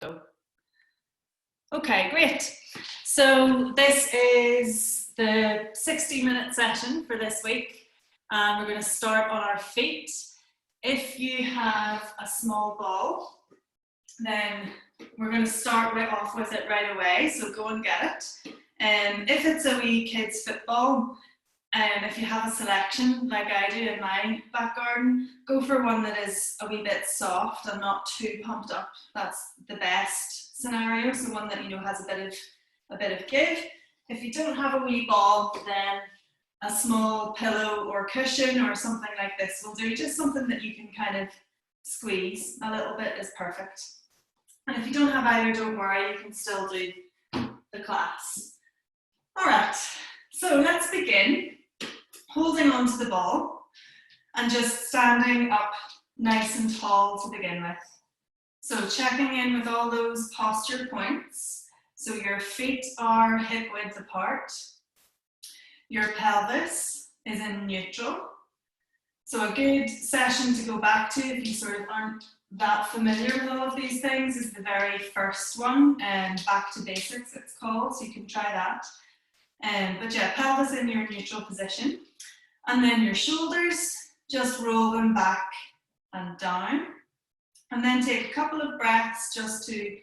Go. Okay, great. So this is the 60-minute session for this week. We're going to start on our feet. If you have a small ball, then we're going to start right off with it right away, so go and get it. If it's a wee kids football, if you have a selection like I do in my back garden, go for one that is a wee bit soft and not too pumped up. That's the best scenario, so one that has a bit of give. If you don't have a wee ball, then a small pillow or cushion or something like this will do. Just something that you can kind of squeeze a little bit is perfect. And if you don't have either, don't worry, you can still do the class. All right, so let's begin. Holding on to the ball and just standing up nice and tall to begin with. So checking in with all those posture points. So your feet are hip width apart. Your pelvis is in neutral. So a good session to go back to if you sort of aren't that familiar with all of these things is the very first one, back to basics it's called, so you can try that. But yeah, pelvis in your neutral position. And then your shoulders, just roll them back and down. And then take a couple of breaths just to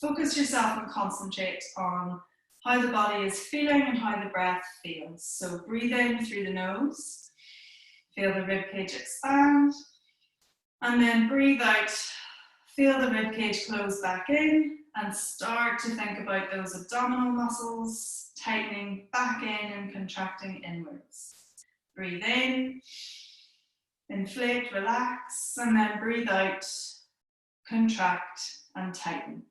focus yourself and concentrate on how the body is feeling and how the breath feels. So breathe in through the nose, feel the ribcage expand, and then breathe out, feel the ribcage close back in, and start to think about those abdominal muscles tightening back in and contracting inwards. Breathe in, inflate, relax, and then breathe out, contract and tighten.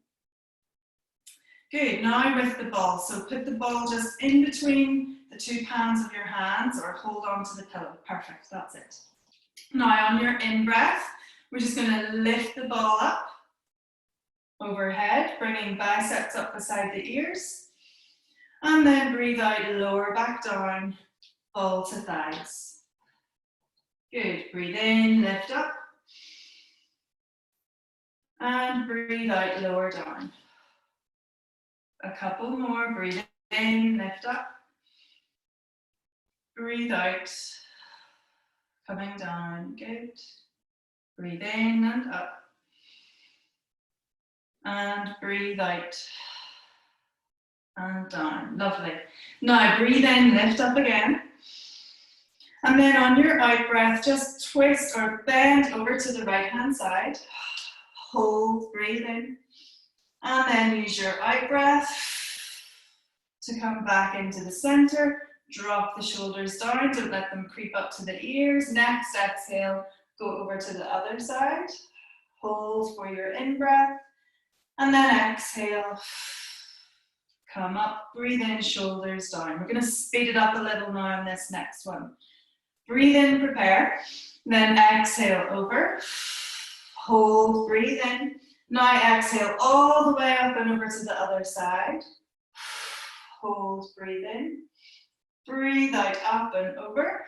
Good, now with the ball. So put the ball just in between the two palms of your hands or hold on to the pillow. Perfect, that's it. Now on your in-breath, we're just going to lift the ball up overhead, bringing biceps up beside the ears. And then breathe out, lower back down, ball to thighs. Good, breathe in, lift up. And breathe out, lower down. A couple more, breathe in, lift up. Breathe out, coming down, good. Breathe in and up. And breathe out and down, lovely. Now breathe in, lift up again. And then on your out breath, just twist or bend over to the right hand side. Hold, breathe in. And then use your out breath to come back into the center. Drop the shoulders down, don't let them creep up to the ears. Next exhale, go over to the other side. Hold for your in-breath. And then exhale, come up, breathe in, shoulders down. We're going to speed it up a little now on this next one. Breathe in, prepare. Then exhale over. Hold, breathe in. Now exhale all the way up and over to the other side. Hold, breathe in. Breathe out, up and over.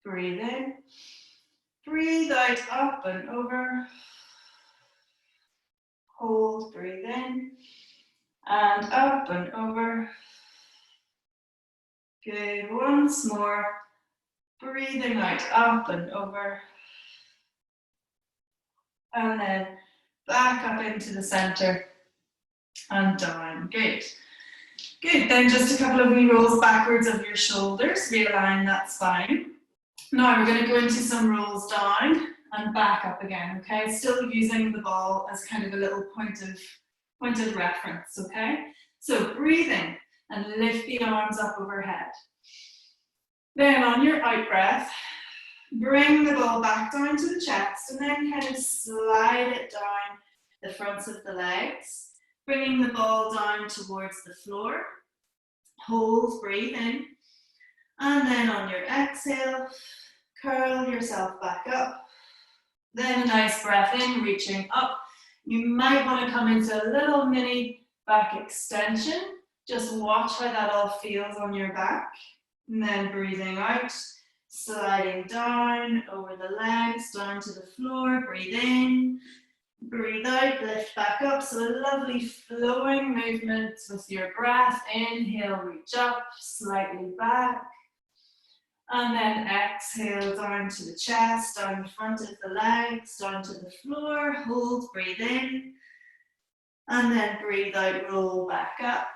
Breathe in. Breathe out, up and over. Hold, breathe in. And up and over. Good, once more. Breathing out, up and over. And then back up into the center and down. Good. Good, then just a couple of wee rolls backwards of your shoulders. Realign that spine. Now we're going to go into some rolls down and back up again, okay? Still using the ball as kind of a little point of reference, okay? So breathe in and lift the arms up overhead. Then on your out breath, bring the ball back down to the chest and then kind of slide it down the fronts of the legs, bringing the ball down towards the floor. Hold, breathe in. And then on your exhale, curl yourself back up. Then a nice breath in, reaching up. You might want to come into a little mini back extension. Just watch how that all feels on your back. And then breathing out, sliding down over the legs, down to the floor. Breathe in. Breathe out, lift back up. So a lovely flowing movement with your breath. Inhale, reach up, slightly back. And then exhale down to the chest, down the front of the legs, down to the floor. Hold, breathe in. And then breathe out, roll back up.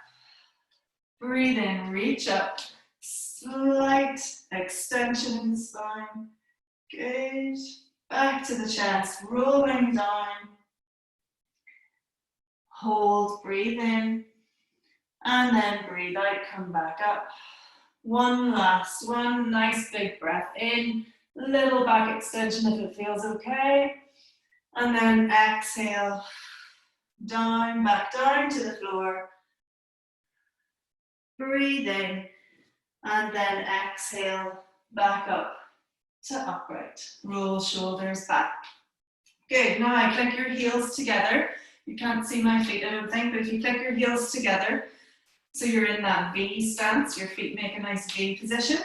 Breathe in, reach up. Slight extension in the spine. Good. Back to the chest, rolling down. Hold, breathe in. And then breathe out, come back up. One last one, nice big breath in. Little back extension if it feels okay. And then exhale, down, back down to the floor. Breathe in. And then exhale, back up to upright. Roll shoulders back. Good, now click your heels together. You can't see my feet, I don't think, but if you click your heels together, so you're in that V stance, your feet make a nice V position.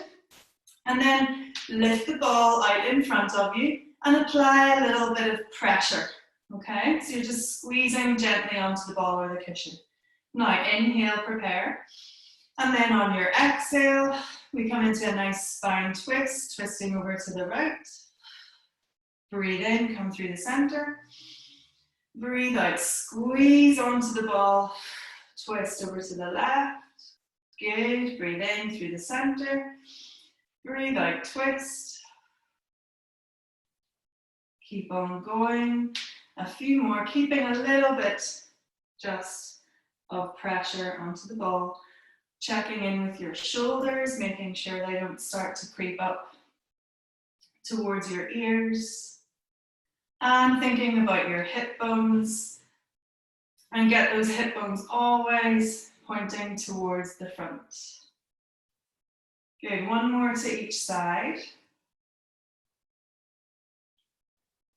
And then lift the ball out in front of you and apply a little bit of pressure, okay? So you're just squeezing gently onto the ball or the cushion. Now inhale, prepare. And then on your exhale, we come into a nice spine twist, twisting over to the right. Breathe in, come through the center. Breathe out, squeeze onto the ball, twist over to the left. Good, breathe in through the center. Breathe out, twist. Keep on going. A few more, keeping a little bit just of pressure onto the ball. Checking in with your shoulders, making sure they don't start to creep up towards your ears. And thinking about your hip bones. And get those hip bones always pointing towards the front. Good, one more to each side.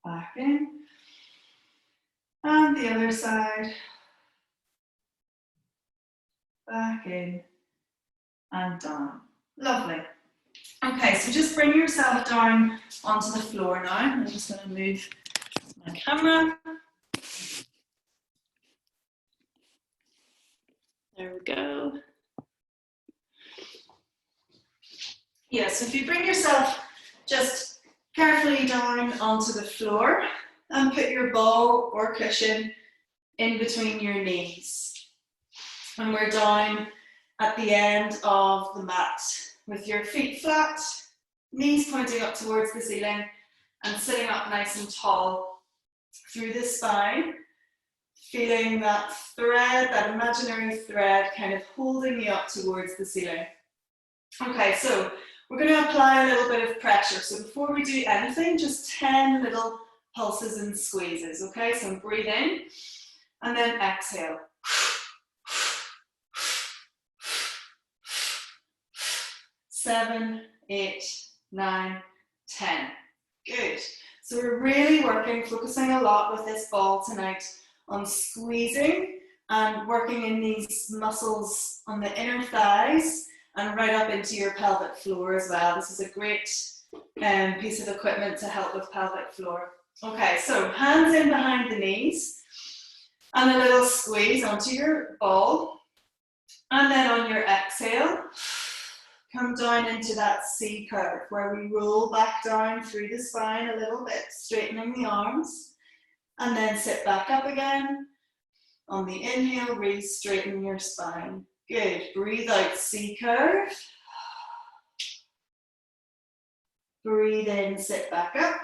Back in. And the other side. Back in. And down. Lovely. Okay, so just bring yourself down onto the floor now. I'm just going to move my camera. There we go. Yeah, so if you bring yourself just carefully down onto the floor and put your ball or cushion in between your knees. And we're down at the end of the mat with your feet flat, knees pointing up towards the ceiling and sitting up nice and tall through the spine, feeling that thread, that imaginary thread kind of holding you up towards the ceiling. Okay, so we're going to apply a little bit of pressure. So before we do anything, just 10 little pulses and squeezes, okay? So breathe in and then exhale. 7, 8, 9, 10. Good. So we're really working, focusing a lot with this ball tonight on squeezing and working in these muscles on the inner thighs and right up into your pelvic floor as well. This is a great piece of equipment to help with pelvic floor. Okay, so hands in behind the knees and a little squeeze onto your ball. And then on your exhale, come down into that C curve where we roll back down through the spine a little bit, straightening the arms, and then sit back up again. On the inhale, re-straighten your spine. Good. Breathe out, C curve. Breathe in, sit back up.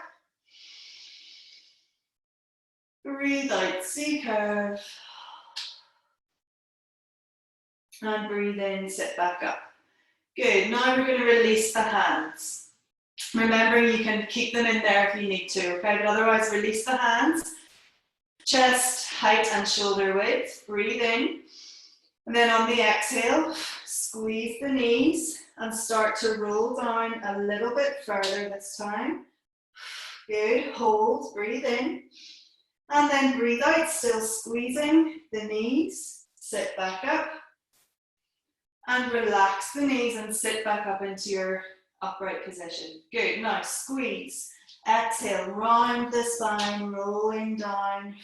Breathe out, C curve. And breathe in, sit back up. Good, now we're going to release the hands. Remember, you can keep them in there if you need to, okay? But otherwise, release the hands. Chest, height and shoulder width. Breathe in. And then on the exhale, squeeze the knees and start to roll down a little bit further this time. Good, hold, breathe in. And then breathe out, still squeezing the knees. Sit back up. And relax the knees and sit back up into your upright position. Good, now squeeze. Exhale, round the spine, rolling down.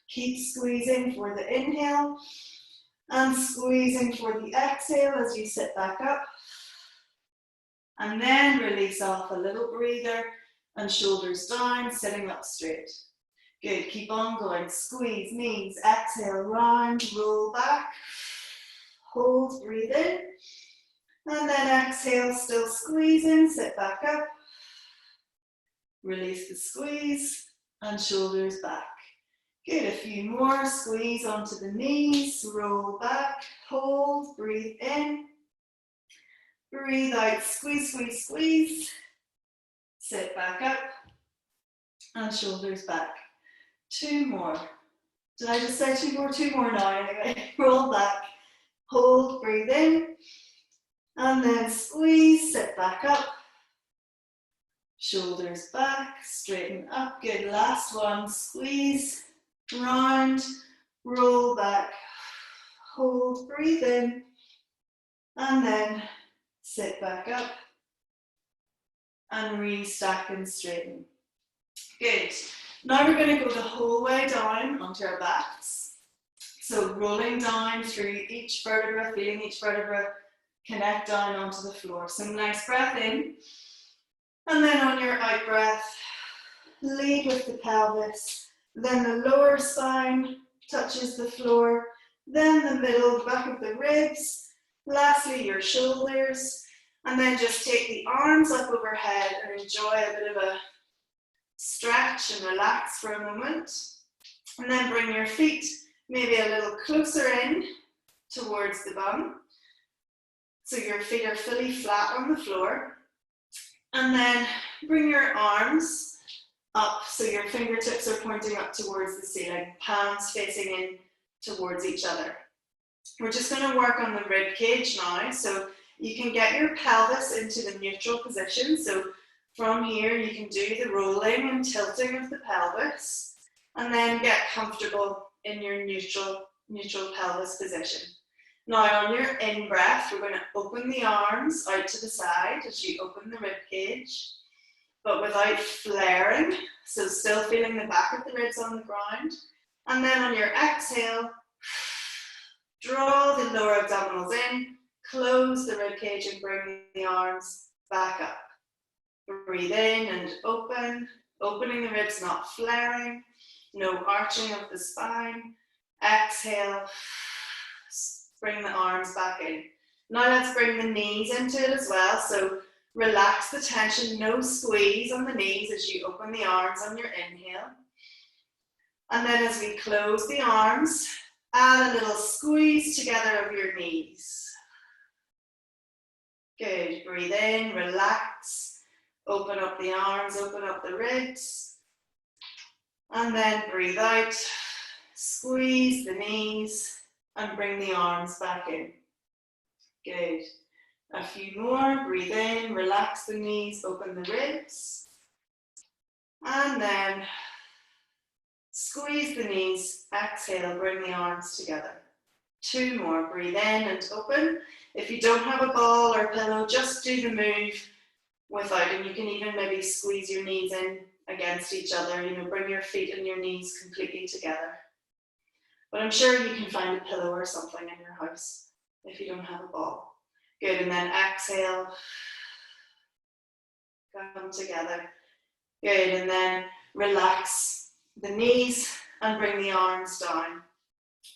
Keep squeezing for the inhale and squeezing for the exhale as you sit back up. And then release off a little breather and shoulders down, sitting up straight. Good, keep on going. Squeeze, knees, exhale, round, roll back. Hold, breathe in. And then exhale, still squeezing, sit back up. Release the squeeze and shoulders back. Good, a few more. Squeeze onto the knees, roll back, hold, breathe in. Breathe out, squeeze, squeeze, squeeze. Sit back up and shoulders back. Two more. Did I just say two more? Two more now anyway. Roll back, hold, breathe in. And then squeeze, sit back up. Shoulders back, straighten up. Good, last one. Squeeze, round, roll back, hold, breathe in. And then sit back up and restack and straighten. Good. Now we're going to go the whole way down onto our backs. So rolling down through each vertebra, feeling each vertebra connect down onto the floor. So nice breath in. And then on your out breath, lead with the pelvis. Then the lower spine touches the floor. Then the middle, back of the ribs. Lastly, your shoulders, and then just take the arms up overhead and enjoy a bit of a stretch and relax for a moment. And then bring your feet maybe a little closer in towards the bum. So your feet are fully flat on the floor. And then bring your arms up so your fingertips are pointing up towards the ceiling, palms facing in towards each other. We're just going to work on the rib cage now, so you can get your pelvis into the neutral position. So from here you can do the rolling and tilting of the pelvis and then get comfortable in your neutral pelvis position. Now on your in-breath, we're going to open the arms out to the side as you open the rib cage, but without flaring, so still feeling the back of the ribs on the ground. And then on your exhale, draw the lower abdominals in, close the rib cage and bring the arms back up. Breathe in and open, opening the ribs, not flaring, no arching of the spine. Exhale, bring the arms back in. Now let's bring the knees into it as well. So relax the tension, no squeeze on the knees as you open the arms on your inhale. And then as we close the arms, add a little squeeze together of your knees. Good, breathe in, relax, open up the arms, open up the ribs. And then breathe out, squeeze the knees and bring the arms back in. Good. A few more, breathe in, relax the knees, open the ribs. And then squeeze the knees, exhale, bring the arms together. Two more, breathe in and open. If you don't have a ball or pillow, just do the move without, and you can even maybe squeeze your knees in against each other, bring your feet and your knees completely together. But I'm sure you can find a pillow or something in your house if you don't have a ball. Good, and then exhale, come together. Good, and then relax the knees and bring the arms down.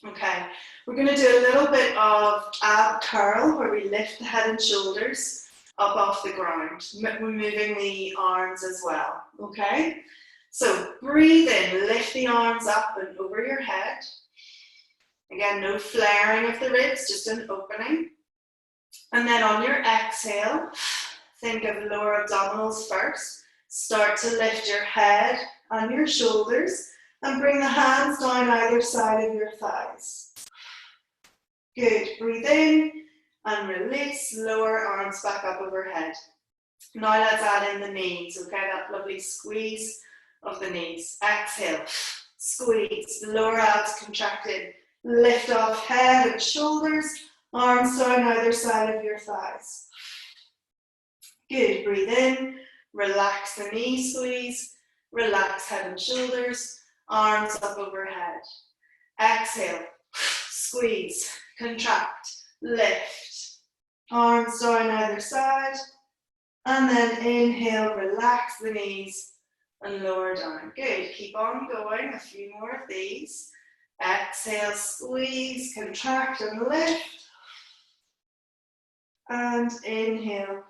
Okay, we're going to do a little bit of ab curl where we lift the head and shoulders up off the ground, removing the arms as well. Okay, so breathe in, lift the arms up and over your head. Again, no flaring of the ribs, just an opening. And then on your exhale, think of lower abdominals first. Start to lift your head and your shoulders and bring the hands down either side of your thighs. Good, breathe in and release, lower arms back up overhead. Now let's add in the knees, okay, that lovely squeeze of the knees. Exhale, squeeze, lower abs contracted, lift off head and shoulders, arms down either side of your thighs. Good, breathe in Relax the knee squeeze. Relax head and shoulders. Arms up overhead. Exhale. Squeeze. Contract. Lift. Arms down either side. And then inhale, relax the knees and lower down. Good. Keep on going. A few more of these. Exhale, squeeze, contract and lift. And inhale,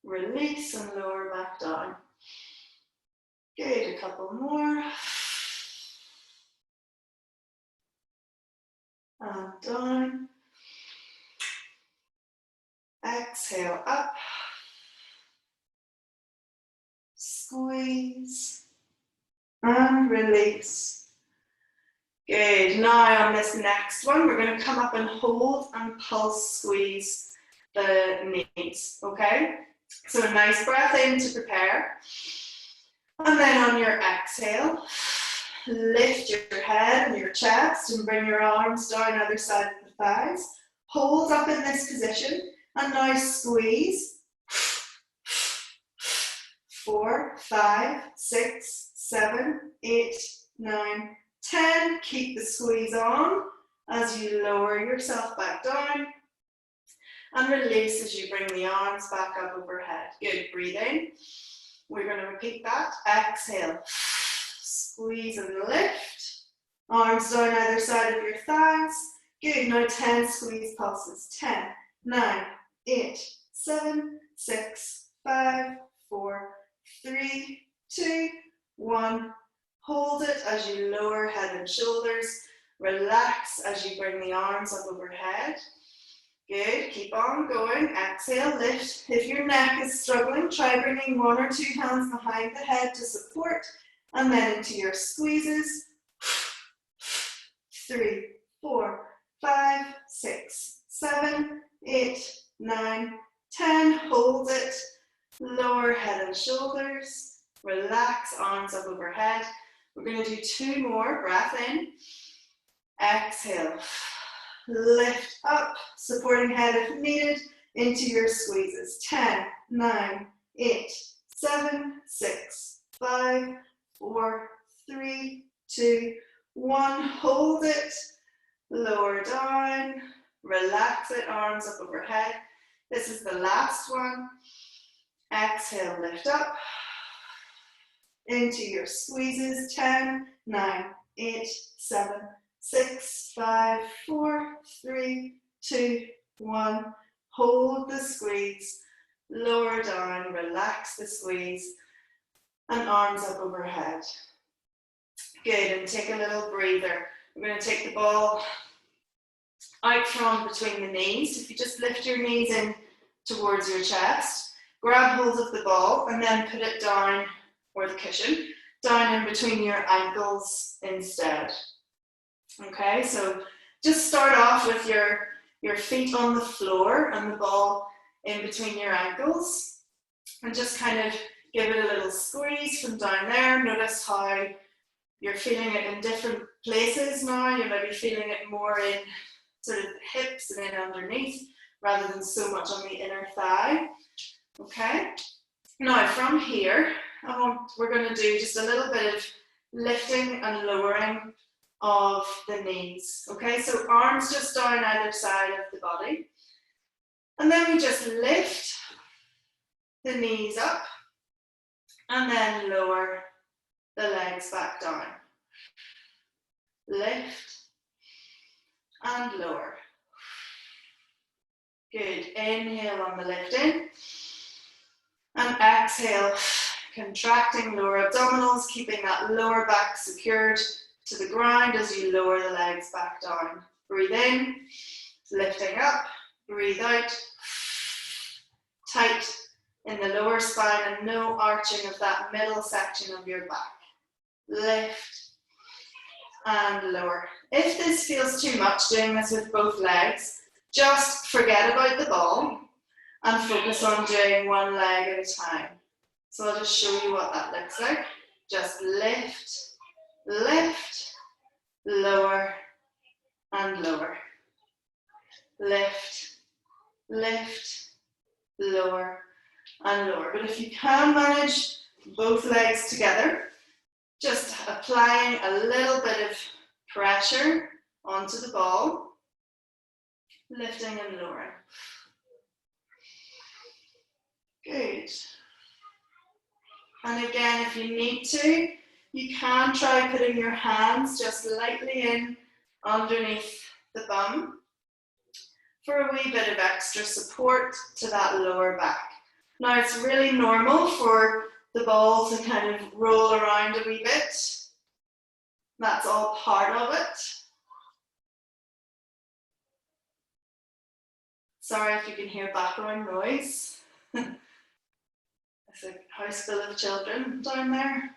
release and lower back down. Good. A couple more. And down. Exhale, up. Squeeze. And release. Good. Now on this next one, we're going to come up and hold and pulse squeeze the knees. Okay? So a nice breath in to prepare. And then on your exhale, lift your head and your chest and bring your arms down either side of the thighs. Hold up in this position and now squeeze. 4, 5, 6, 7, 8, 9, 10. Keep the squeeze on as you lower yourself back down. And release as you bring the arms back up overhead. Good. Breathe in. We're going to repeat that. Exhale. Squeeze and lift. Arms down either side of your thighs. Good. Now 10 squeeze pulses. 10, 9, 8, 7, 6, 5, 4, 3, 2, 1. Hold it as you lower head and shoulders. Relax as you bring the arms up overhead. Good. Keep on going. Exhale, lift. If your neck is struggling, try bringing 1 or 2 hands behind the head to support, and then into your squeezes. 3, 4, 5, 6, 7, 8, 9, 10. Hold it. Lower head and shoulders. Relax, arms up overhead. We're going to do 2 more. Breath in. Exhale. Lift up, supporting head if needed, into your squeezes. 10, 9, 8, 7, 6, 5, 4, 3, 2, 1. Hold it. Lower down. Relax it, arms up overhead. This is the last one. Exhale, lift up. Into your squeezes. 10, 9, 8, 7, 6, 5, 4, 3, 2, 1. Hold the squeeze. Lower down. Relax the squeeze. And arms up overhead. Good. And take a little breather. We're going to take the ball out from between the knees. If you just lift your knees in towards your chest, grab hold of the ball and then put it down, or the cushion, down in between your ankles instead. Okay, so just start off with your feet on the floor and the ball in between your ankles, and just kind of give it a little squeeze from down there. Notice how you're feeling it in different places now. You might be feeling it more in sort of the hips and in underneath, rather than so much on the inner thigh. Okay, now from here, we're going to do just a little bit of lifting and lowering of the knees. Okay, so arms just down either side of the body, and then we just lift the knees up and then lower the legs back down. Lift and lower. Good. Inhale on the lift in, and exhale, contracting lower abdominals, keeping that lower back secured to the ground as you lower the legs back down. Breathe in, lifting up, breathe out, tight in the lower spine and no arching of that middle section of your back. Lift and lower. If this feels too much, doing this with both legs, just forget about the ball and focus on doing one leg at a time. So I'll just show you what that looks like. Just lift, lift, lower, and lower. Lift, lift, lower, and lower. But if you can manage both legs together, just applying a little bit of pressure onto the ball, lifting and lowering. Good. And again, if you need to, you can try putting your hands just lightly in underneath the bum for a wee bit of extra support to that lower back. Now, it's really normal for the ball to kind of roll around a wee bit. That's all part of it. Sorry if you can hear background noise. It's a house full of children down there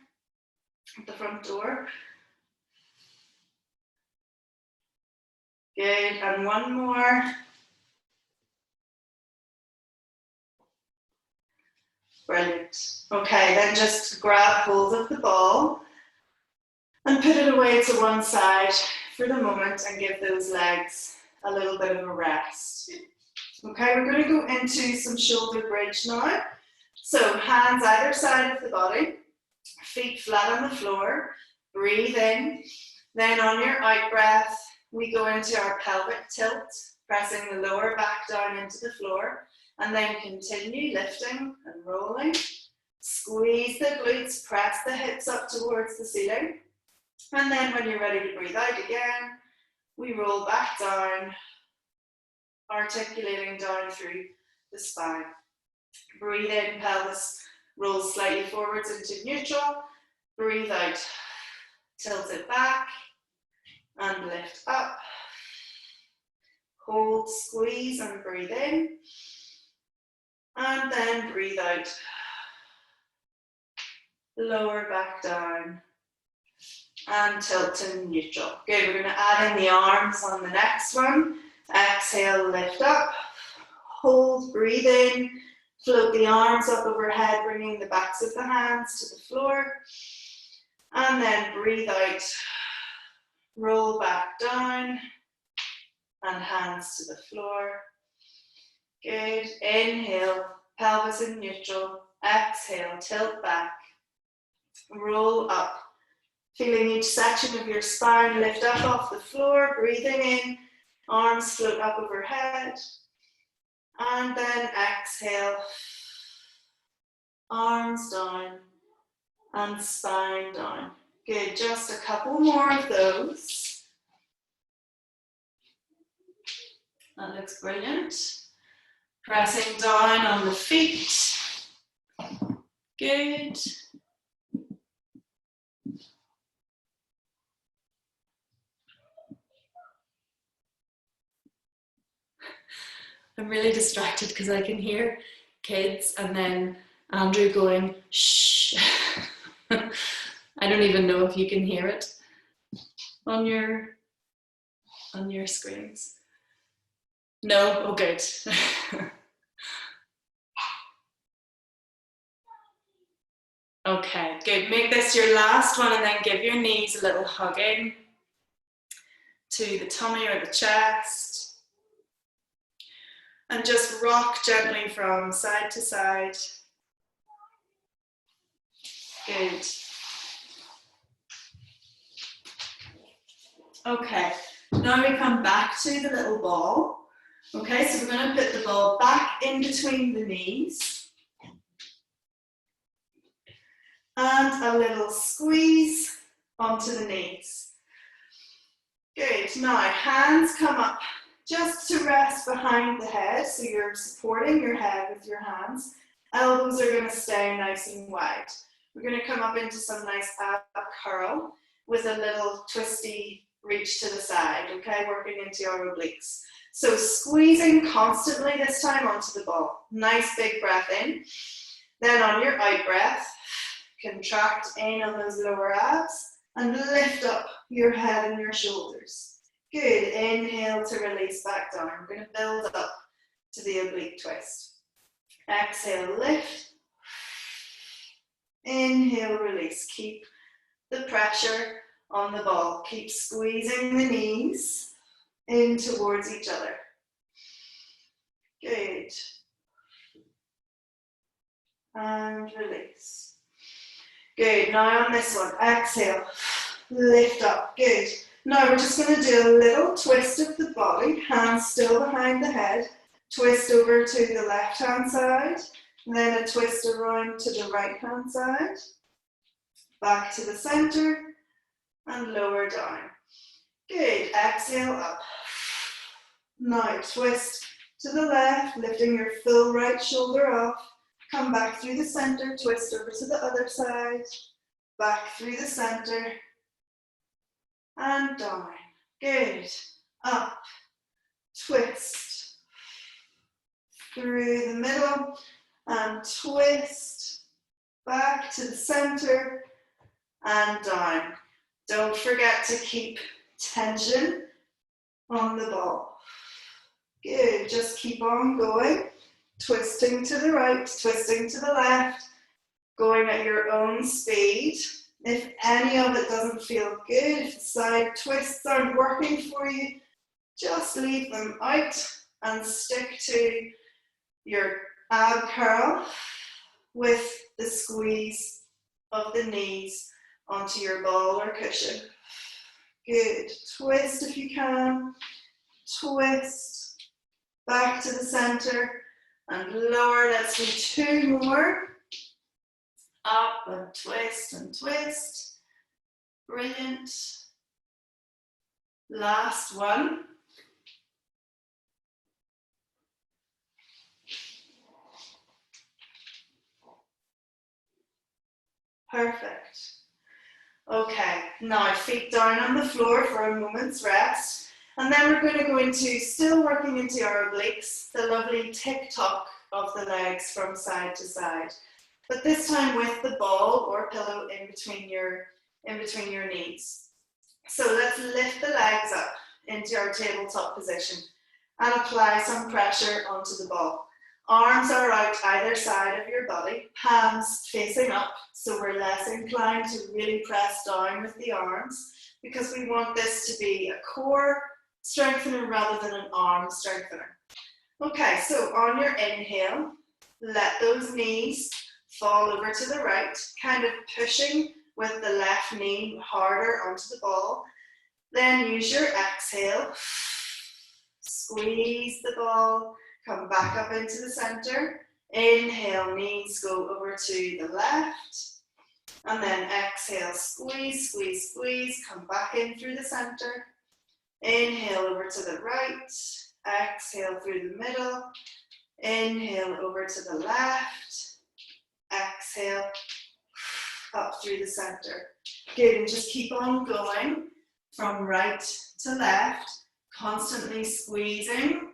at the front door. Good, and one more. Brilliant. Okay, then just grab hold of the ball and put it away to one side for the moment and give those legs a little bit of a rest. Okay, we're going to go into some shoulder bridge now. So hands either side of the body, feet flat on the floor, breathe in. Then on your out breath, we go into our pelvic tilt, pressing the lower back down into the floor, and then continue lifting and rolling. Squeeze the glutes, press the hips up towards the ceiling. And then when you're ready to breathe out again, we roll back down, articulating down through the spine. Breathe in, pelvis rolls slightly forwards into neutral. Breathe out, tilt it back and lift up. Hold, squeeze and breathe in. And then breathe out. Lower back down and tilt to neutral. Good, we're going to add in the arms on the next one. Exhale, lift up. Hold, breathe in. Float the arms up overhead, bringing the backs of the hands to the floor. And then breathe out. Roll back down. And hands to the floor. Good. Inhale, pelvis in neutral. Exhale, tilt back. Roll up. Feeling each section of your spine lift up off the floor. Breathing in. Arms float up overhead. And then exhale, arms down and spine down. Good, just a couple more of those. That looks brilliant. Pressing down on the feet. Good. I'm really distracted because I can hear kids and then Andrew going, shh. I don't even know if you can hear it on your screens. No? Oh, good. Okay, good. Make this your last one and then give your knees a little hugging to the tummy or the chest. And just rock gently from side to side. Good. Okay, now we come back to the little ball. Okay, so we're going to put the ball back in between the knees. And a little squeeze onto the knees. Good, now hands come up just to rest behind the head, so you're supporting your head with your hands. Elbows are going to stay nice and wide. We're going to come up into some nice ab curl with a little twisty reach to the side, okay, working into our obliques. So squeezing constantly this time onto the ball. Nice big breath in. Then on your out breath, contract in on those lower abs and lift up your head and your shoulders. Good, inhale to release back down. We're going to build up to the oblique twist. Exhale, lift. Inhale, release. Keep the pressure on the ball. Keep squeezing the knees in towards each other. Good. and release. Good, now on this one, exhale, lift up, good. Now we're just going to do a little twist of the body, hands still behind the head, twist over to the left hand side, and then a twist around to the right hand side, back to the center, and lower down. Good, exhale up. Now twist to the left, lifting your full right shoulder off, come back through the center, twist over to the other side, back through the center, and down. Good. Up, twist, through the middle, and twist, back to the center, and down. Don't forget to keep tension on the ball. Good, just keep on going, twisting to the right, twisting to the left, going at your own speed. If any of it doesn't feel good, if the side twists aren't working for you, just leave them out and stick to your ab curl with the squeeze of the knees onto your ball or cushion. Good, twist if you can, twist, back to the center and lower. Let's do two more. Up and twist, brilliant. Last one. Perfect. Okay, now feet down on the floor for a moment's rest. And then we're going to go into still working into our obliques, the lovely tick-tock of the legs from side to side. But this time with the ball or pillow in between your knees. So let's lift the legs up into our tabletop position and apply some pressure onto the ball. Arms are out either side of your body, hands facing up, so we're less inclined to really press down with the arms because we want this to be a core strengthener rather than an arm strengthener. Okay, so on your inhale, let those knees fall over to the right, kind of pushing with the left knee harder onto the ball. Then use your exhale, squeeze the ball, come back up into the center. Inhale, knees go over to the left. And then exhale, squeeze, squeeze, squeeze, come back in through the center. Inhale over to the right, exhale through the middle. Inhale over to the left. Exhale, up through the center. Good, and just keep on going from right to left, constantly squeezing.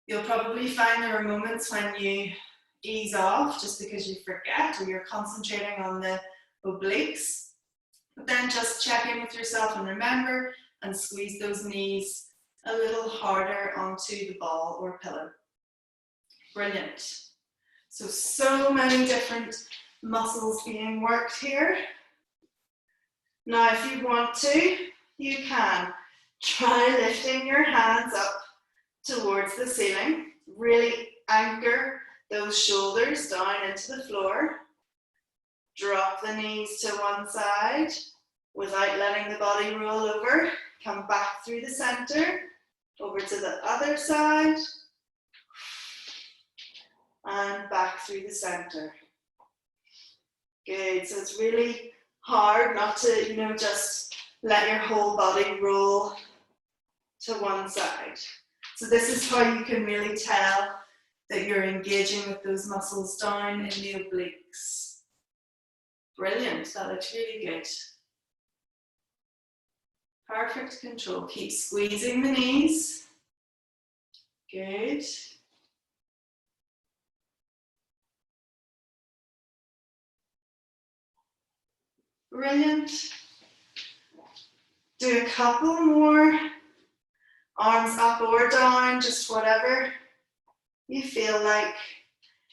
You'll probably find there are moments when you ease off just because you forget or you're concentrating on the obliques. But then just check in with yourself and remember and squeeze those knees a little harder onto the ball or pillow. Brilliant. So many different muscles being worked here. Now, if you want to, you can try lifting your hands up towards the ceiling. Really anchor those shoulders down into the floor. Drop the knees to one side without letting the body roll over. Come back through the center, over to the other side. And back through the center. Good, so it's really hard not to, just let your whole body roll to one side. So this is how you can really tell that you're engaging with those muscles down in the obliques. Brilliant, that looks really good. Perfect control, keep squeezing the knees. Good. Brilliant. Do a couple more. Arms up or down, just whatever you feel like.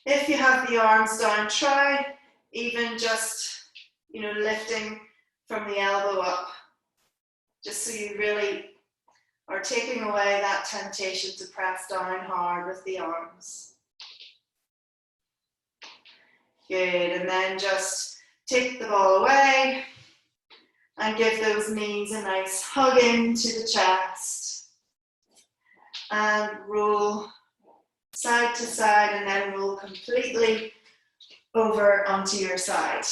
If you have the arms down, try even just, lifting from the elbow up. Just so you really are taking away that temptation to press down hard with the arms. Good, and then just take the ball away and give those knees a nice hug into the chest. And roll side to side, and then roll completely over onto your side.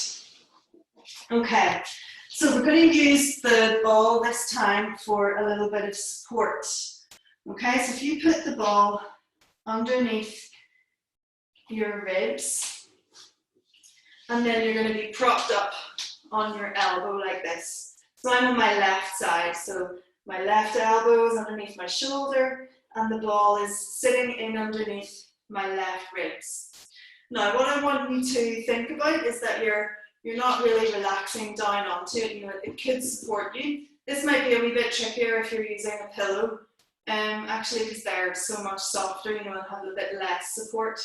Okay, so we're going to use the ball this time for a little bit of support. Okay, so if you put the ball underneath your ribs, and then you're going to be propped up on your elbow like this. So I'm on my left side, so my left elbow is underneath my shoulder, and the ball is sitting in underneath my left ribs. Now, what I want you to think about is that you're not really relaxing down onto it. You know, it could support you. This might be a wee bit trickier if you're using a pillow, actually, because they're so much softer, you know, and have a bit less support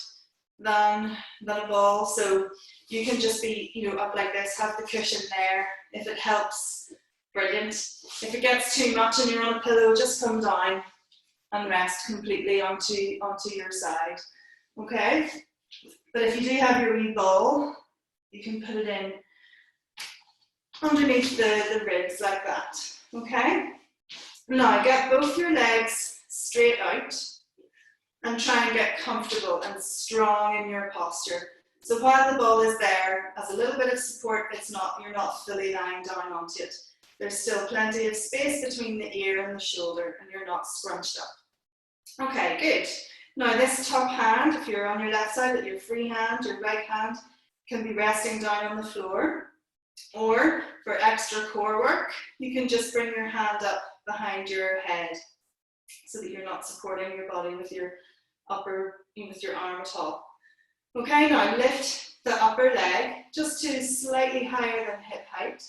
than a ball. So you can just be, you know, up like this, have the cushion there. If it helps, brilliant. If it gets too much and you're on a pillow, just come down and rest completely onto your side. Okay? But if you do have your wee ball, you can put it in underneath the ribs like that. Okay? Now get both your legs straight out and try and get comfortable and strong in your posture. So while the ball is there, as a little bit of support, you're not fully lying down onto it. There's still plenty of space between the ear and the shoulder, and you're not scrunched up. Okay, good. Now this top hand, if you're on your left side with your free hand, your right hand can be resting down on the floor. Or for extra core work, you can just bring your hand up behind your head so that you're not supporting your body with your arm at all. Okay, now lift the upper leg just to slightly higher than hip height.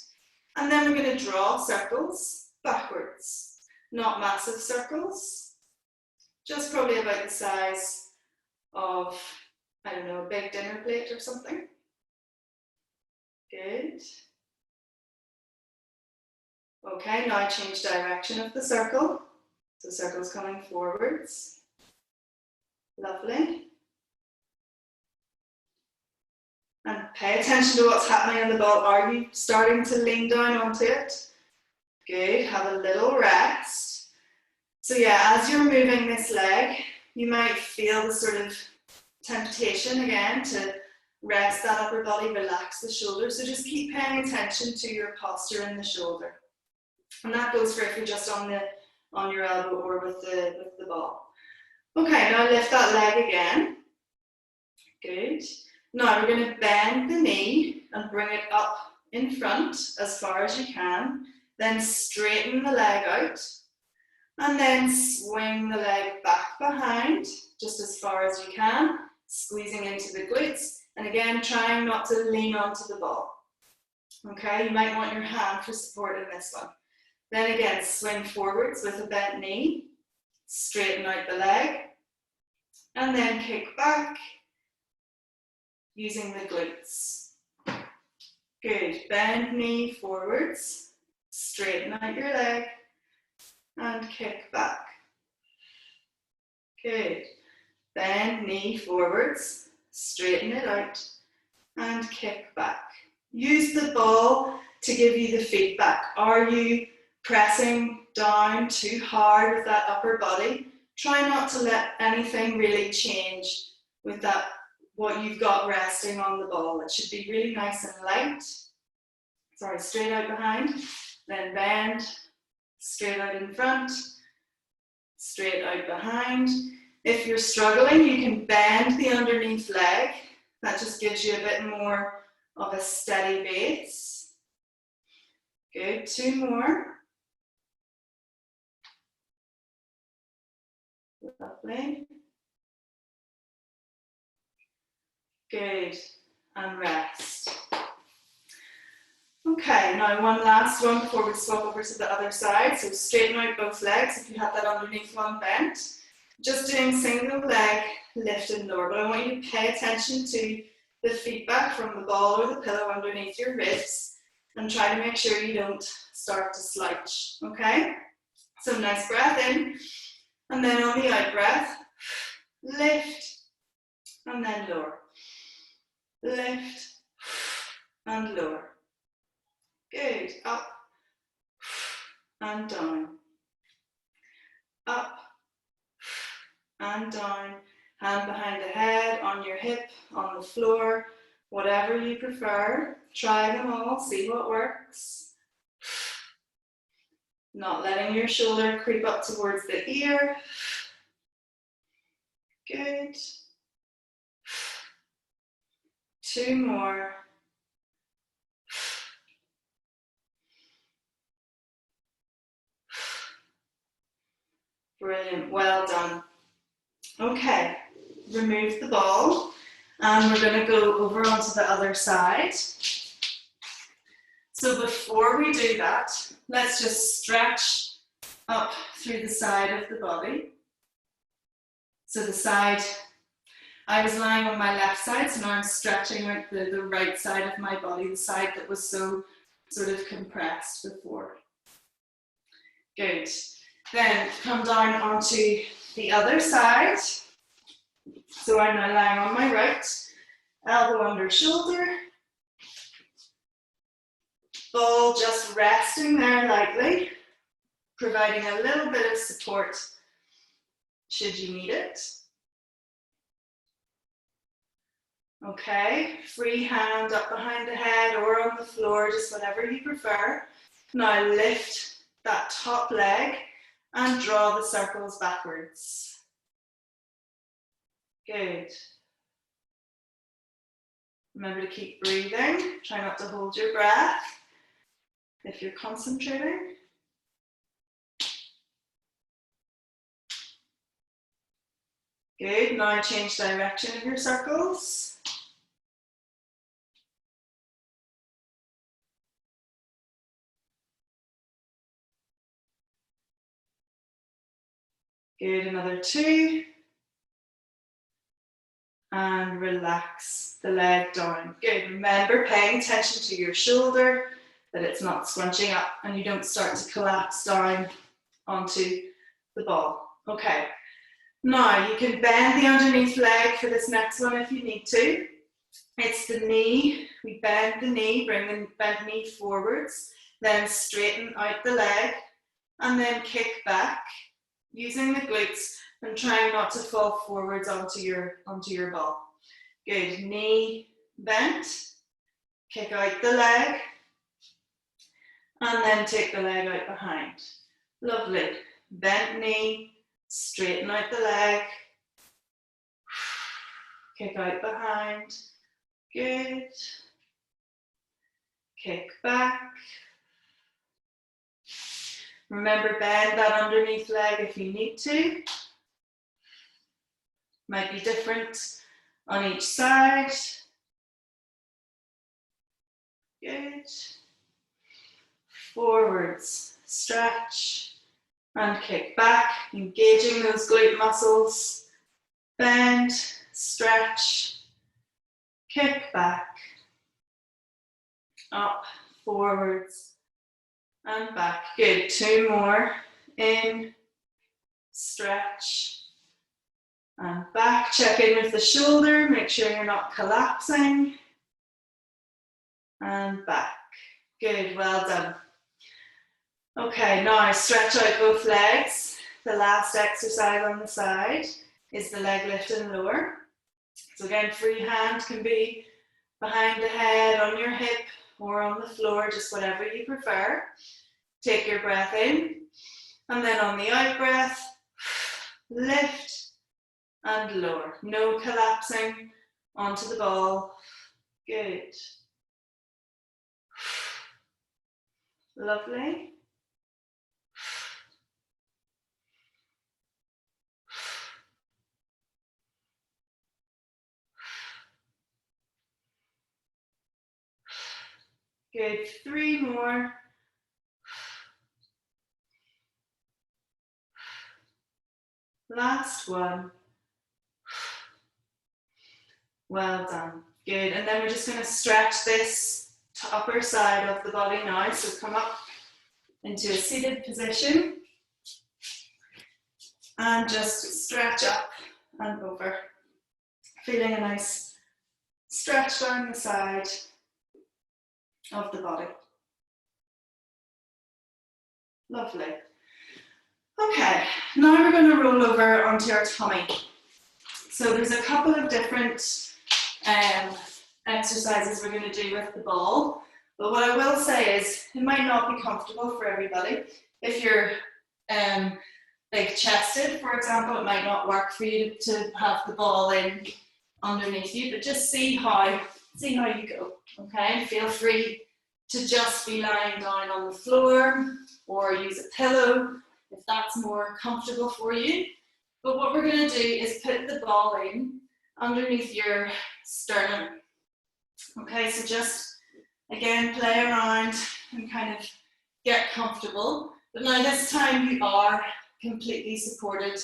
And then we're going to draw circles backwards. Not massive circles, just probably about the size of, I don't know, a big dinner plate or something. Good. Okay, now change direction of the circle. So the circle's coming forwards. Lovely. And pay attention to what's happening on the ball. Are you starting to lean down onto it? Good, have a little rest. So yeah, as you're moving this leg, you might feel the sort of temptation again to rest that upper body, relax the shoulders. So just keep paying attention to your posture in the shoulder. And that goes for if you're just on your elbow or with the ball. Okay, now lift that leg again. Good. Now we're going to bend the knee and bring it up in front as far as you can. Then straighten the leg out. And then swing the leg back behind just as far as you can, squeezing into the glutes. And again, trying not to lean onto the ball. Okay, you might want your hand for support in this one. Then again, swing forwards with a bent knee, straighten out the leg, and then kick back using the glutes. Good, bend knee forwards, straighten out your leg, and kick back. Good, bend knee forwards, straighten it out, and kick back. Use the ball to give you the feedback. Are you pressing down too hard with that upper body? Try not to let anything really change with that, what you've got resting on the ball. It should be really nice and light. Sorry, straight out behind, then bend, straight out in front, straight out behind. If you're struggling, you can bend the underneath leg. That just gives you a bit more of a steady base. Good, 2 more. Lovely. Good, and rest. Okay, now one last one before we swap over to the other side. So straighten out both legs if you have that underneath one bent. Just doing single leg lift and lower, but I want you to pay attention to the feedback from the ball or the pillow underneath your ribs and try to make sure you don't start to slouch, okay? So nice breath in, and then on the out breath, lift, and then lower. lift, and lower. Good, up and down, up and down, hand behind the head, on your hip, on the floor, whatever you prefer. Try them all, see what works. Not letting your shoulder creep up towards the ear. Good. 2 more. Brilliant, well done. Okay, remove the ball and we're going to go over onto the other side. So before we do that, let's just stretch up through the side of the body. So the side, I was lying on my left side, so now I'm stretching out the right side of my body, the side that was so sort of compressed before. Good. Then come down onto the other side. So I'm now lying on my right, elbow under shoulder, ball just resting there lightly, providing a little bit of support should you need it. Okay, free hand up behind the head or on the floor, just whatever you prefer. Now lift that top leg and draw the circles backwards. Good. Remember to keep breathing. Try not to hold your breath if you're concentrating. Good. Now change direction of your circles. Good. Another 2. And relax the leg down. Good. Remember paying attention to your shoulder, that it's not scrunching up and you don't start to collapse down onto the ball. Okay. Now you can bend the underneath leg for this next one if you need to. It's the knee. We bend the knee, bring the bent knee forwards, then straighten out the leg and then kick back using the glutes and trying not to fall forwards onto your ball. Good, knee bent, kick out the leg, and then take the leg out behind. Lovely, bent knee, straighten out the leg, kick out behind, good, kick back. Remember, bend that underneath leg if you need to. Might be different on each side. Good. Forwards, stretch and kick back, engaging those glute muscles. Bend, stretch, kick back, up, forwards and back. Good, 2 more. In, stretch, and back. Check in with the shoulder, make sure you're not collapsing. And back. Good, well done. Okay, now stretch out both legs. The last exercise on the side is the leg lift and lower. So again, free hand can be behind the head, on your hip, or on the floor, just whatever you prefer. Take your breath in, and then on the out breath, lift and lower. No collapsing onto the ball. Good. Lovely. Good, 3 more. Last one. Well done. Good, and then we're just going to stretch this upper side of the body now. So come up into a seated position and just stretch up and over. Feeling a nice stretch down the side of the body. Lovely. Okay, now we're going to roll over onto our tummy. So there's a couple of different exercises we're going to do with the ball, but what I will say is it might not be comfortable for everybody. If you're big chested, for example, it might not work for you to have the ball in underneath you, but just see how you go, okay? Feel free to just be lying down on the floor or use a pillow if that's more comfortable for you. But what we're going to do is put the ball in underneath your sternum. Okay, so just again play around and kind of get comfortable. But now this time you are completely supported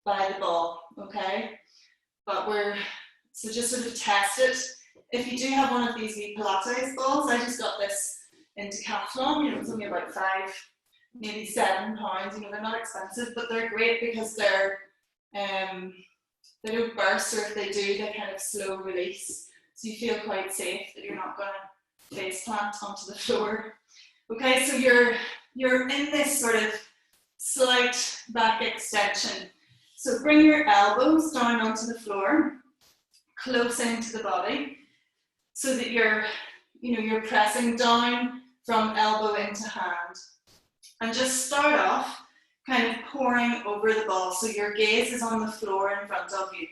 by the ball, okay? But so just sort of test it. If you do have one of these wee Pilates balls, I just got this in Decathlon, you know, it's only about £5, maybe £7, you know, they're not expensive, but they're great because they don't burst, or if they do, they kind of slow release. So you feel quite safe that you're not going to face plant onto the floor. Okay, so you're in this sort of slight back extension. So bring your elbows down onto the floor, close into the body, so that you're pressing down from elbow into hand. And just start off kind of pouring over the ball, so your gaze is on the floor in front of you.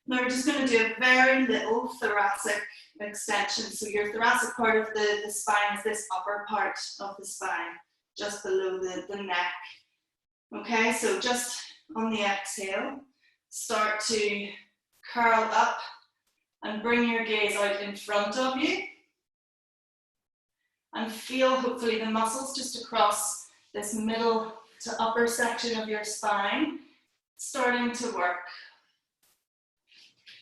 Now we're just going to do a very little thoracic extension. So your thoracic part of the spine is this upper part of the spine, just below the neck. Okay, so just on the exhale, start to curl up and bring your gaze out in front of you. And feel, hopefully, the muscles just across this middle to upper section of your spine starting to work.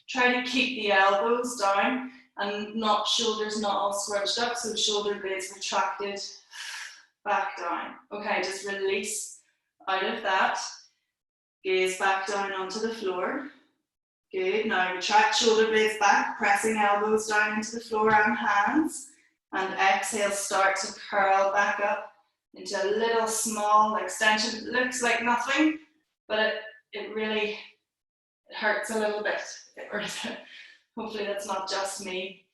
Try to keep the elbows down and shoulders not all scrunched up, so shoulder blades retracted back down. Okay, just release out of that. Gaze back down onto the floor. Good, now retract shoulder blades back, pressing elbows down into the floor and hands. And exhale, start to curl back up into a little small extension. It looks like nothing, but it really hurts a little bit. Hopefully that's not just me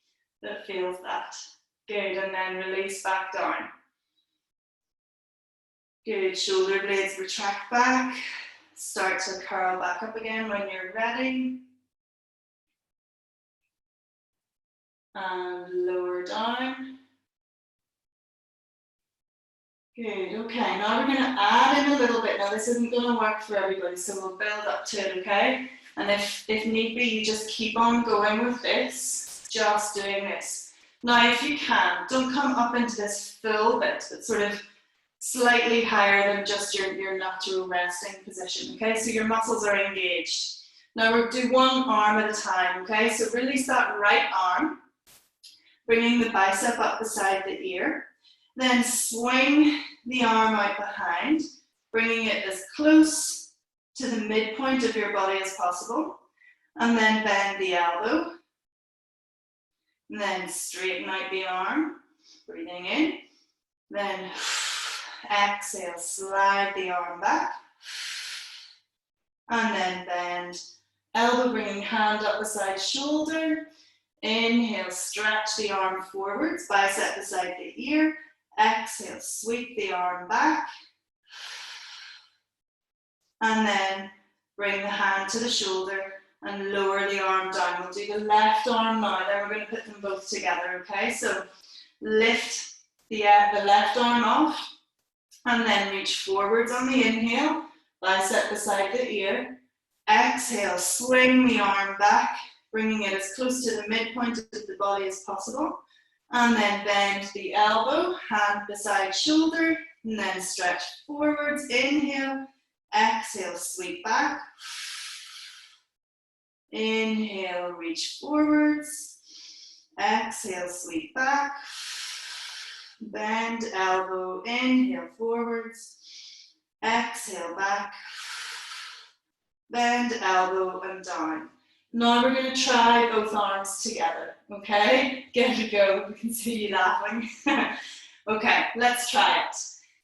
that feels that. Good, and then release back down. Good, shoulder blades retract back. Start to curl back up again when you're ready. And lower down. Good, okay, now we're going to add in a little bit. Now this isn't going to work for everybody, so we'll build up to it, okay? And if need be, you just keep on going with this, just doing this. Now if you can, don't come up into this full bit, but sort of slightly higher than just your natural resting position, okay? So your muscles are engaged. Now we'll do one arm at a time, okay? So release that right arm, bringing the bicep up beside the ear. Then swing the arm out behind, bringing it as close to the midpoint of your body as possible. And then bend the elbow. And then straighten out the arm, breathing in. Then exhale, slide the arm back. And then bend. Elbow bringing hand up beside shoulder. Inhale, stretch the arm forwards, bicep beside the ear. Exhale, sweep the arm back. And then bring the hand to the shoulder and lower the arm down. We'll do the left arm now, then we're going to put them both together, okay? So lift the left arm off and then reach forwards on the inhale, bicep beside the ear. Exhale, swing the arm back, bringing it as close to the midpoint of the body as possible. And then bend the elbow, hand beside shoulder, and then stretch forwards. Inhale, exhale, sweep back. Inhale, reach forwards. Exhale, sweep back. Bend elbow, inhale, forwards. Exhale, back. Bend elbow and down. Now we're going to try both arms together, okay? Give it a go, we can see you laughing. Okay, let's try it.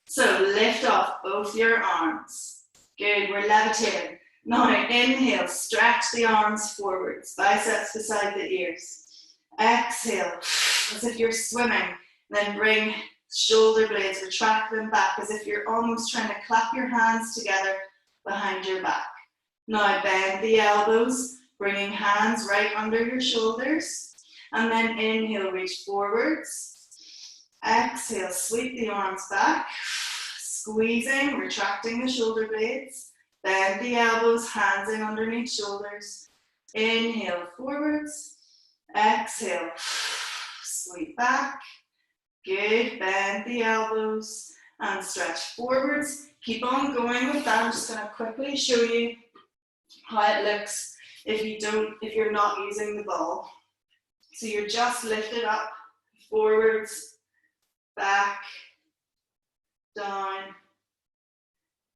So lift off both your arms. Good, we're levitating. Now inhale, stretch the arms forwards, biceps beside the ears. Exhale, as if you're swimming. Then bring shoulder blades, retract them back as if you're almost trying to clap your hands together behind your back. Now bend the elbows, bringing hands right under your shoulders. And then inhale, reach forwards. Exhale, sweep the arms back. Squeezing, retracting the shoulder blades. Bend the elbows, hands in underneath shoulders. Inhale, forwards. Exhale, sweep back. Good, bend the elbows and stretch forwards. Keep on going with that. I'm just going to quickly show you how it looks if you're not using the ball. So you're just lifted up, forwards, back, down,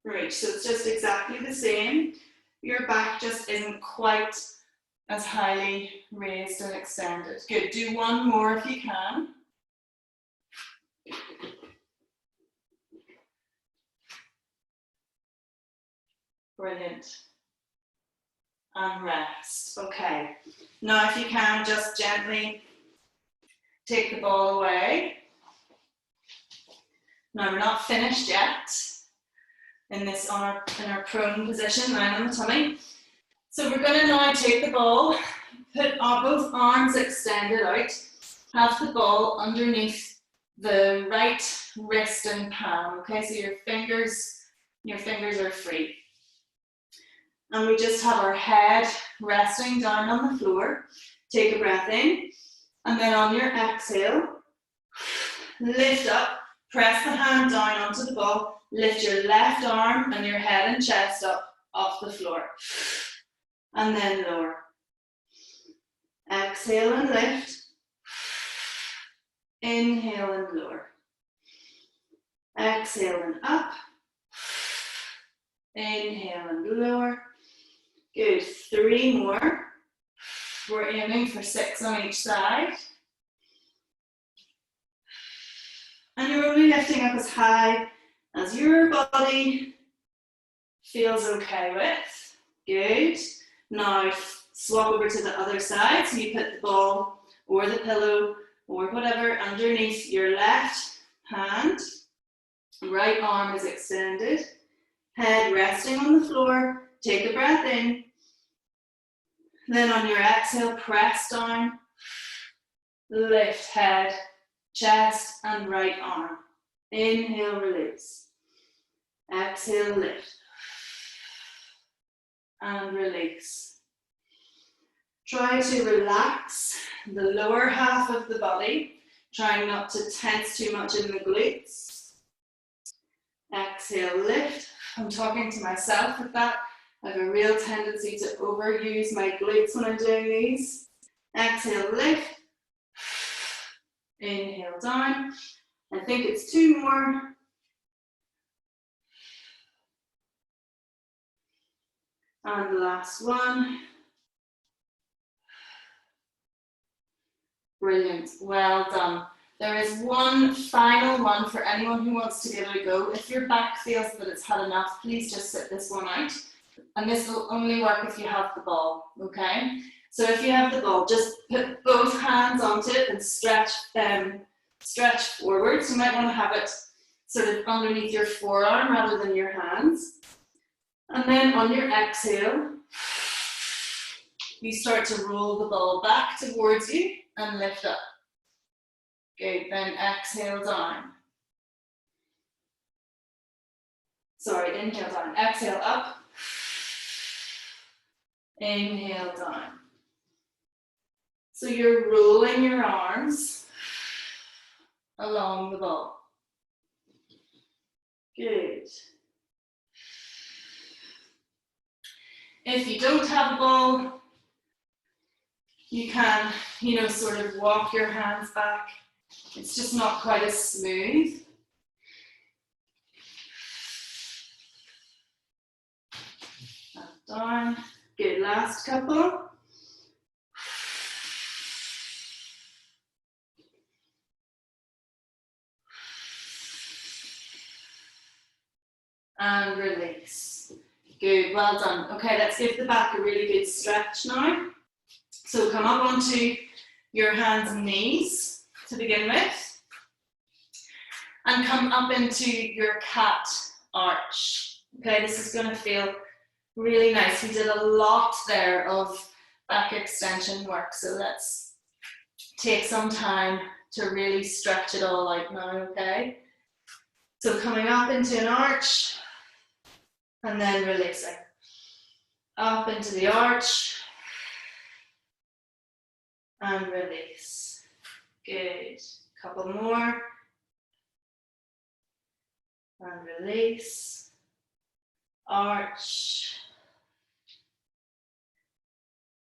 reach. So it's just exactly the same. Your back just isn't quite as highly raised and extended. Good, do one more if you can. Brilliant. And rest. Okay. Now if you can, just gently take the ball away. Now we're not finished yet in our prone position, lying on the tummy. So we're going to now take the ball, put both arms extended out, have the ball underneath the right wrist and palm. Okay, so your fingers are free. And we just have our head resting down on the floor. Take a breath in, and then on your exhale, lift up, press the hand down onto the ball, lift your left arm and your head and chest up off the floor. And then lower. Exhale and lift. Inhale and lower. Exhale and up. Inhale and lower. Good, 3 more. We're aiming for 6 on each side. And you're only lifting up as high as your body feels okay with. Good. Now swap over to the other side. So you put the ball or the pillow or whatever underneath your left hand. Right arm is extended. Head resting on the floor. Take a breath in. Then on your exhale, press down. Lift head, chest and right arm. Inhale, release. Exhale, lift. And release. Try to relax the lower half of the body, trying not to tense too much in the glutes. Exhale, lift. I'm talking to myself with that. I have a real tendency to overuse my glutes when I'm doing these. Exhale, lift. Inhale, down. I think it's 2 more. And the last one. Brilliant, well done. There is one final one for anyone who wants to give it a go. If your back feels that it's had enough, please just sit this one out. And this will only work if you have the ball, okay? So if you have the ball, just put both hands onto it and stretch forward. So you might want to have it sort of underneath your forearm rather than your hands. And then on your exhale, you start to roll the ball back towards you and lift up. Good, then exhale down. Sorry, inhale down. Exhale up. Inhale down. So you're rolling your arms along the ball. Good. If you don't have a ball, you can, sort of walk your hands back. It's just not quite as smooth. Up, down. Good, last couple. and release. Good, well done. Okay, let's give the back a really good stretch now. So come up onto your hands and knees to begin with. And come up into your cat arch. Okay, this is going to feel really nice. We did a lot there of back extension work, so let's take some time to really stretch it all out now, okay? So coming up into an arch, and then releasing. Up into the arch, and release. Good. Couple more. And release. Arch.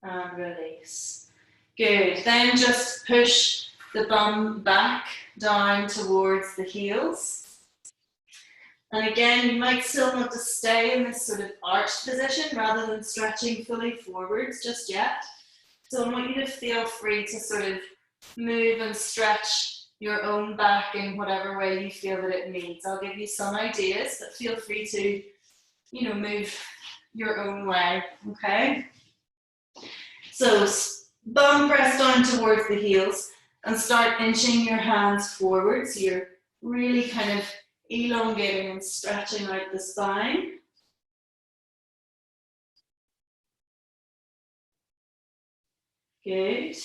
And release. Good. Then just push the bum back down towards the heels. And again, you might still want to stay in this sort of arched position rather than stretching fully forwards just yet. So I want you to feel free to sort of move and stretch your own back in whatever way you feel that it needs. I'll give you some ideas, but feel free to, you know, move your own way, okay? So bum press down towards the heels and start inching your hands forward. So you're really kind of elongating and stretching out the spine. Good.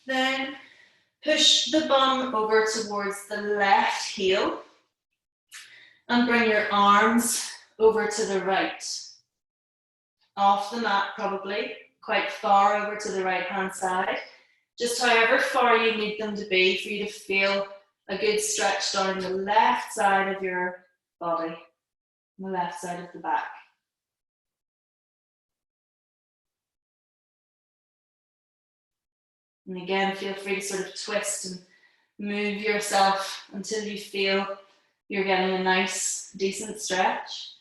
Then push the bum over towards the left heel and bring your arms over to the right. Off the mat probably, quite far over to the right hand side. Just however far you need them to be for you to feel a good stretch down the left side of your body, the left side of the back. And again, feel free to sort of twist and move yourself until you feel you're getting a nice, decent stretch.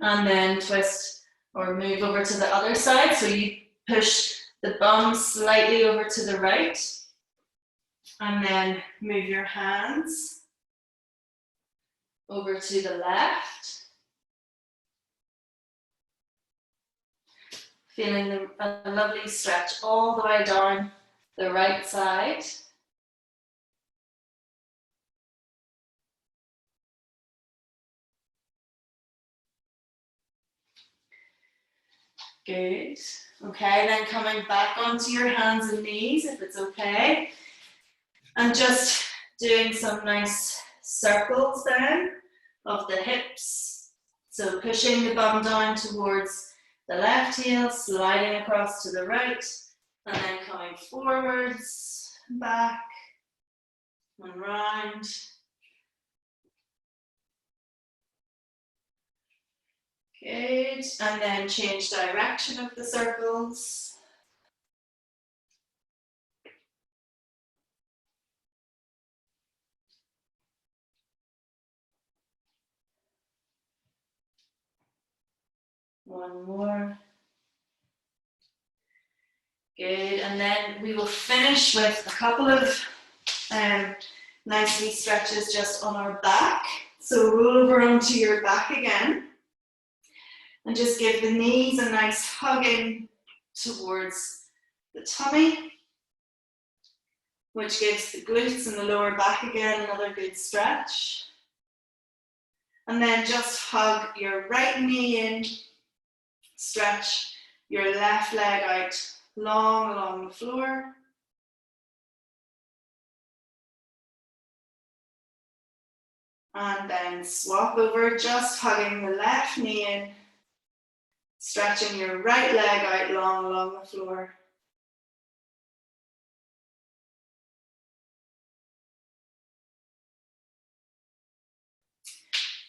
And then twist or move over to the other side. So you push the bum slightly over to the right. And then move your hands over to the left. Feeling a lovely stretch all the way down the right side. Good. Okay, then coming back onto your hands and knees if it's okay. And just doing some nice circles then of the hips. So pushing the bum down towards the left heel, sliding across to the right, and then coming forwards, back, and round. Good, and then change direction of the circles. One more. Good, and then we will finish with a couple of nice wee stretches just on our back. So roll over onto your back again. And just give the knees a nice hug in towards the tummy, which gives the glutes and the lower back again another good stretch. And then just hug your right knee in, stretch your left leg out long along the floor. And then swap over, just hugging the left knee in, stretching your right leg out long along the floor.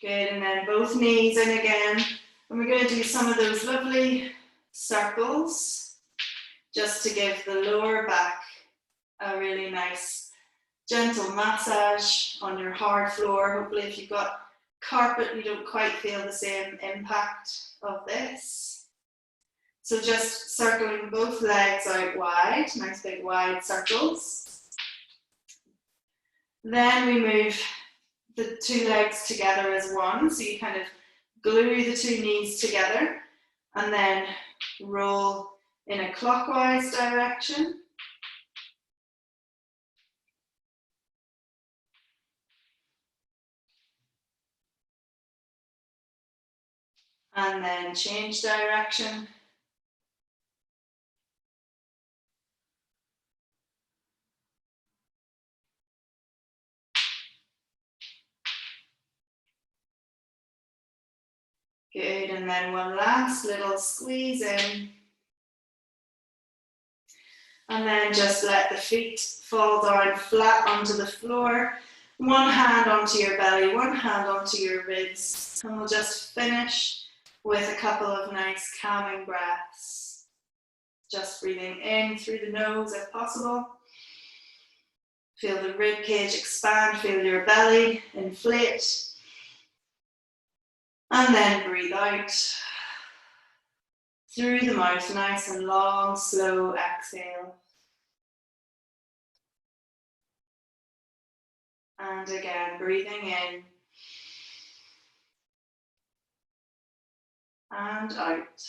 Good, and then both knees in again. And we're going to do some of those lovely circles just to give the lower back a really nice gentle massage on your hard floor. Hopefully if you've got carpet, you don't quite feel the same impact of this. So just circling both legs out wide, nice big wide circles. Then we move the two legs together as one. So you kind of glue the two knees together and then roll in a clockwise direction. And then change direction. Good, and then one last little squeeze in. And then just let the feet fall down flat onto the floor. One hand onto your belly, one hand onto your ribs. And we'll just finish with a couple of nice calming breaths. Just breathing in through the nose if possible. Feel the rib cage expand, feel your belly inflate. And then breathe out through the mouth, nice and long, slow exhale. And again, breathing in and out.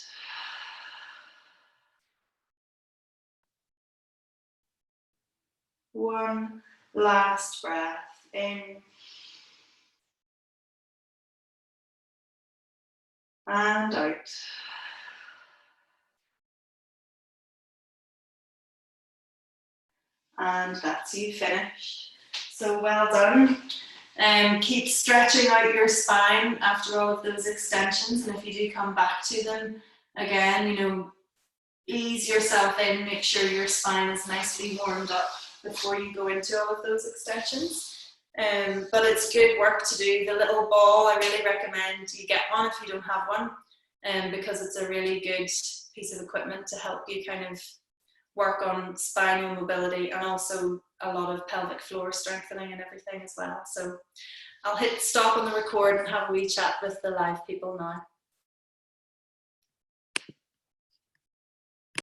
One last breath in and out. And that's you finished. So well done. Keep stretching out your spine after all of those extensions, and if you do come back to them again, ease yourself in, make sure your spine is nicely warmed up before you go into all of those extensions. But it's good work to do. The little ball, I really recommend you get one if you don't have one, because it's a really good piece of equipment to help you kind of work on spinal mobility and also a lot of pelvic floor strengthening and everything as well. So I'll hit stop on the record and have a wee chat with the live people now.